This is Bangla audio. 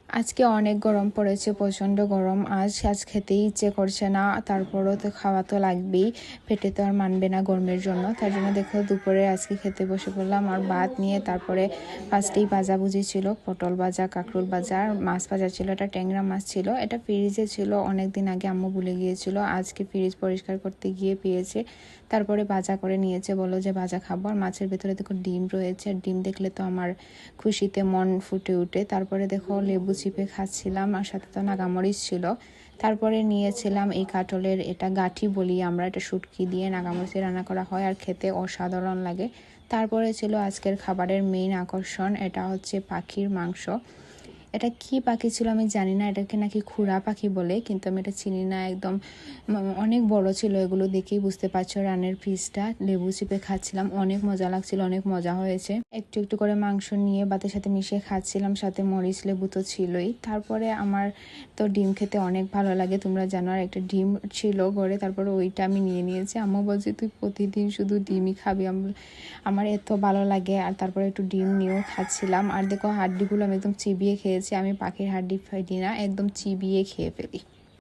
আজকে অনেক গরম পড়েছে, প্রচণ্ড গরম। আজ খেতেই ইচ্ছে করছে না, তারপরও তো খাওয়া তো লাগবেই, পেটে তো আর মানবে না গরমের জন্য। তার জন্য দেখো দুপুরে আজকে খেতে বসে পড়লাম আর ভাত নিয়ে। তারপরে ফার্স্টেই ভাজাভুজি ছিল, পটল ভাজা, কাঁকরোল ভাজা, আর মাছ ভাজা ছিল। এটা ট্যাংরা মাছ ছিল, এটা ফ্রিজে ছিল অনেক দিন আগে, আম্মু ভুলে গিয়েছিল। আজকে ফ্রিজ পরিষ্কার করতে গিয়ে পেয়েছে, তারপরে ভাজা করে নিয়েছে, বলো যে ভাজা খাবো। আর মাছের ভেতরে দেখো ডিম রয়েছে, ডিম দেখলে তো আমার খুশিতে মন ফুটে ওঠে। তারপরে দেখো লেবু চিপে খাচ্ছিলাম, আর সাথে তো নাগামরিচ ছিল। তারপরে নিয়েছিলাম এই কাটলের, এটা গাঠি বলি আমরা, এটা শুটকি দিয়ে নাগামরিচে রান্না করা হয় আর খেতে অসাধারণ লাগে। তারপরে ছিল আজকের খাবারের মেইন আকর্ষণ, এটা হচ্ছে পাখির মাংস। এটা কি পাখি ছিল আমি জানি না, এটাকে নাকি খুরা পাখি বলে, কিন্তু আমি এটা চিনি না। একদম অনেক বড় ছিল, এগুলো দেখেই বুঝতে পারছো। রানের পিসটা লেবু চিপে খাচ্ছিলাম, অনেক মজা লাগছিল, অনেক মজা হয়েছে। একটু একটু করে মাংস নিয়ে ভাতের সাথে মিশিয়ে খাচ্ছিলাম, সাথে মরিচ লেবু তো ছিলই। তারপরে আমার তো ডিম খেতে অনেক ভালো লাগে, তোমরা জানো। আর একটা ডিম ছিল ঘরে, তারপরে ওইটা আমি নিয়ে নিয়েছি। আম্মু বলছে তুই প্রতিদিন শুধু ডিমই খাবি, আমার এত ভালো লাগে। আর তারপরে একটু ডিম নিয়েও খাচ্ছিলাম। আর দেখো হাড্ডিগুলো আমি একদম চিবিয়ে খেয়েছি, আমি পাখির হাড্ডি ফাইডি না, একদম চিবিয়ে খেয়ে ফেলি।